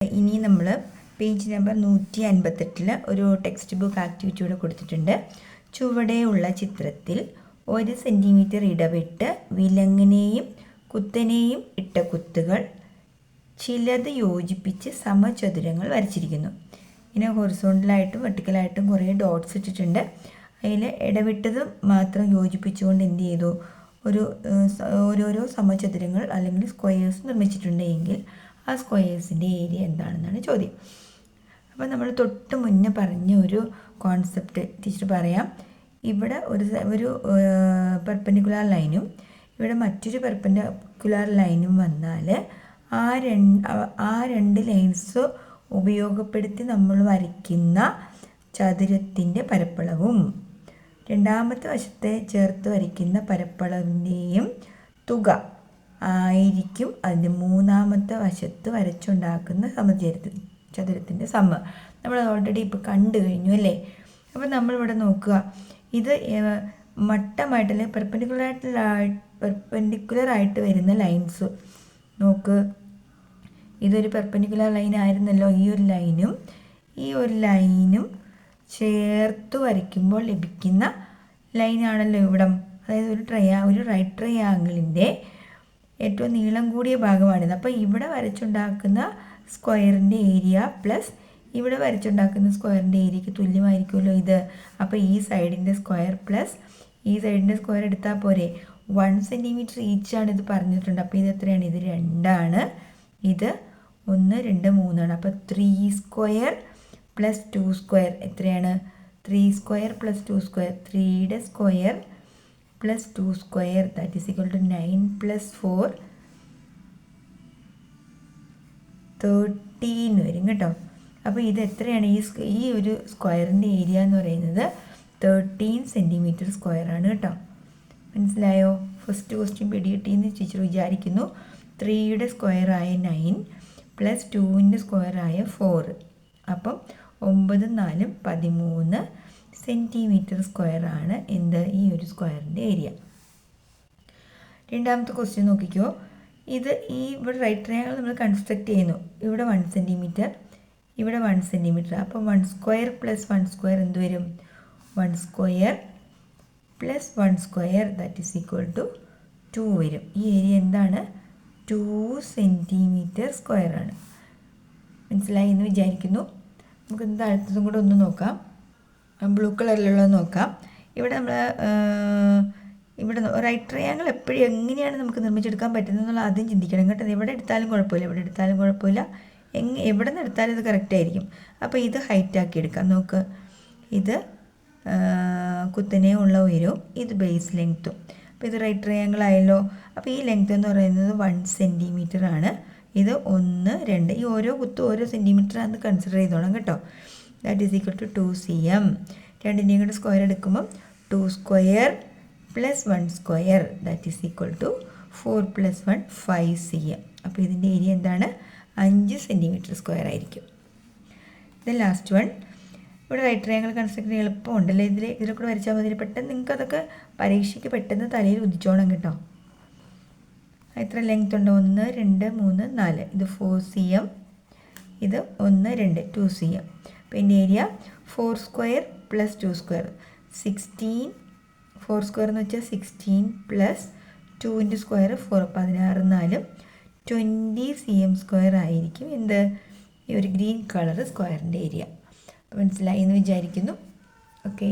ഇനി നമ്മൾ page number 158 ഒരു ടെക്സ്റ്റ് ബുക്ക് ആക്ടിവിറ്റി കൂടെ കൊടുത്തിട്ടുണ്ട്. ചുവടെയുള്ള ചിത്രത്തിൽ 1 സെൻറ്റിമീറ്റർ ഇടവിട്ട് വിലങ്ങിനെയും കുത്തനെയും ഇട്ട കുത്തുകൾ ചിലത് യോജിപ്പിച്ച് സമചതുരങ്ങൾ വരച്ചിരിക്കുന്നു. ഇങ്ങനെ ഹൊറിസോണ്ടലായിട്ടും വെർട്ടിക്കലായിട്ടും കുറേ ഡോട്ട്സ് ഇട്ടിട്ടുണ്ട്. അതിൽ ഇടവിട്ടത് മാത്രം യോജിപ്പിച്ചുകൊണ്ട് എന്ത് ചെയ്തു, ഓരോരോ സമചതുരങ്ങൾ അല്ലെങ്കിൽ സ്ക്വയേഴ്സ് നിർമ്മിച്ചിട്ടുണ്ട് എങ്കിൽ ആ സ്ക്വയേഴ്സിൻ്റെ ഏരിയ എന്താണെന്നാണ് ചോദ്യം. അപ്പോൾ നമ്മൾ തൊട്ട് മുന്നേ പറഞ്ഞ ഒരു കോൺസെപ്റ്റ് ടീച്ചർ പറയാം. ഇവിടെ ഒരു പെർപെൻഡിക്കുലർ ലൈനും ഇവിടെ മറ്റൊരു പെർപെൻഡിക്കുലർ ലൈനും വന്നാൽ ആ രണ്ട് ലൈൻസ് ഉപയോഗപ്പെടുത്തി നമ്മൾ വരയ്ക്കുന്ന ചതുരത്തിൻ്റെ പരപ്പളവും രണ്ടാമത്തെ വശത്തെ ചേർത്ത് വരയ്ക്കുന്ന പരപ്പളവിൻ്റെയും തുക ആയിരിക്കും അതിൻ്റെ മൂന്നാമത്തെ വശത്ത് വരച്ചുണ്ടാക്കുന്ന ചതുരത്തിൻ്റെ സമ്മ്. നമ്മളത് ഓൾറെഡി ഇപ്പോൾ കണ്ടു കഴിഞ്ഞു അല്ലേ. അപ്പോൾ നമ്മളിവിടെ നോക്കുക, ഇത് മട്ടമായിട്ട് അല്ലെങ്കിൽ പെർപെൻഡിക്കുലറായിട്ട് വരുന്ന ലൈൻസ് നോക്ക്. ഇതൊരു പെർപെൻഡിക്കുലർ ലൈൻ ആയിരുന്നല്ലോ. ഈ ഒരു ലൈനും ചേർത്ത് വരയ്ക്കുമ്പോൾ ലഭിക്കുന്ന ലൈനാണല്ലോ ഇവിടം. അതായത് ഒരു റൈറ്റ് ട്രയാങ്കിളിൻ്റെ ഏറ്റവും നീളം കൂടിയ ഭാഗമാണിത്. അപ്പോൾ ഇവിടെ വരച്ചുണ്ടാക്കുന്ന സ്ക്വയറിൻ്റെ ഏരിയ പ്ലസ് ഇവിടെ വരച്ചുണ്ടാക്കുന്ന സ്ക്വയറിൻ്റെ ഏരിയയ്ക്ക് തുല്യമായിരിക്കുമല്ലോ ഇത്. അപ്പോൾ ഈ സൈഡിൻ്റെ സ്ക്വയർ പ്ലസ് ഈ സൈഡിൻ്റെ സ്ക്വയർ എടുത്താൽ പോരെ. 1 സെൻറ്റിമീറ്റർ ഈച്ചാണ് ഇത് പറഞ്ഞിട്ടുണ്ട്. അപ്പോൾ ഇത് എത്രയാണ്? ഇത് 2 ആണ്. ഇത് 1, 2, 3 ആണ്. അപ്പോൾ 3 സ്ക്വയർ പ്ലസ് 2 സ്ക്വയർ എത്രയാണ്? 3 സ്ക്വയർ പ്ലസ് 2 സ്ക്വയർ 3യുടെ square plus 2 square that is equal to 9 plus 4 13 വരും കേട്ടോ. അപ്പോൾ ഇത് എത്രയാണ്? ഈ ഒരു സ്ക്വയറിൻ്റെ ഏരിയ എന്ന് പറയുന്നത് 13 സെൻറ്റിമീറ്റർ സ്ക്വയറാണ് കേട്ടോ. മനസ്സിലായോ? ഫസ്റ്റ് ക്വസ്റ്റ്യൻ പിടികിട്ടിയെന്ന് ടീച്ചർ വിചാരിക്കുന്നു. 3യുടെ സ്ക്വയറായ 9 പ്ലസ് 2ൻ്റെ സ്ക്വയറായ 4. അപ്പം 9, 4, 13 സെൻറ്റിമീറ്റർ സ്ക്വയറാണ് ഈ ഒരു സ്ക്വയറിൻ്റെ ഏരിയ. രണ്ടാമത്തെ ക്വസ്റ്റ്യൻ നോക്കിക്കോ. ഇവിടെ റൈറ്റ് ട്രയാങ്കിൾ നമ്മൾ കൺസ്ട്രക്റ്റ് ചെയ്യുന്നു. ഇവിടെ 1 സെൻറ്റിമീറ്റർ, ഇവിടെ 1 സെൻറ്റിമീറ്റർ. അപ്പോൾ 1 സ്ക്വയർ പ്ലസ് 1 സ്ക്വയർ എന്ത് വരും? 1 square plus 1 square that is equal to 2 വരും. ഈ ഏരിയ എന്താണ്? 2 സെൻറ്റിമീറ്റർ സ്ക്വയറാണ്. മനസ്സിലായി എന്ന് വിചാരിക്കുന്നു. നമുക്ക് എന്താ അടുത്തതും കൂടെ ഒന്ന് നോക്കാം. ബ്ലൂ കളറിലുള്ളത് നോക്കാം. ഇവിടെ റൈറ്റ് ട്രയാങ്കിൾ എപ്പോഴും എങ്ങനെയാണ് നമുക്ക് നിർമ്മിച്ചെടുക്കാൻ പറ്റുന്നത് എന്നുള്ള ആദ്യം ചിന്തിക്കണം കേട്ടോ. എവിടെ എടുത്താലും കുഴപ്പമില്ല, എവിടെ നിന്ന് എടുത്താലും ഇത് കറക്റ്റ് ആയിരിക്കും. അപ്പോൾ ഇത് ഹൈറ്റാക്കി എടുക്കാം. നോക്ക്, ഇത് കുത്തനെ ഉള്ള ഉയരവും ഇത് ബേസ് ലെങ്ത്തും. അപ്പോൾ ഇത് റൈറ്റ് ട്രയാങ്കിൾ ആയല്ലോ. അപ്പോൾ ഈ ലെങ്ത്ത് എന്ന് പറയുന്നത് 1 സെൻറ്റിമീറ്റർ ആണ്. ഇത് 1, 2 ഈ ഓരോ കുത്തും ഓരോ സെൻറ്റിമീറ്റർ ആണെന്ന് കൺസിഡർ ചെയ്തോളാം കേട്ടോ. That is equal to 2 cm. രണ്ടിൻ്റെയും കൂടെ സ്ക്വയർ എടുക്കുമ്പം 2 square plus 1 square that is equal to 4 + 1 5 cm. അപ്പോൾ ഇതിൻ്റെ ഏരിയ എന്താണ്? 5 സെൻറ്റിമീറ്റർ സ്ക്വയർ ആയിരിക്കും. ഇത് ലാസ്റ്റ് വൺ. ഇവിടെ റൈറ്റ് ട്രയാങ്കിൾ കൺസ്ട്രക്ട് ചെയ്യാൻ എളുപ്പമുണ്ടല്ലോ. ഇതിൽ കൂടെ വരച്ചാൽ മതി. പെട്ടെന്ന് നിങ്ങൾക്ക് അതൊക്കെ പരീക്ഷയ്ക്ക് പെട്ടെന്ന് തലയിൽ ഉദിച്ചോണം കേട്ടോ. എത്ര ലെങ്ത് ഉണ്ട്? 1, 2, 3, 4. ഇത് 4 cm. ഇത് 1, 2 2 cm. അപ്പോൾ ഇതിൻ്റെ area 4 square plus 2 square 16. 4 square എന്ന് വെച്ചാൽ 16 പ്ലസ് 2ൻ്റെ സ്ക്വയർ 4 16 4 20 cm സ്ക്വയർ ആയിരിക്കും ഈ ഒരു ഗ്രീൻ കളർ സ്ക്വയറിൻ്റെ ഏരിയ. മനസ്സിലായി എന്ന് വിചാരിക്കുന്നു. ഓക്കെ.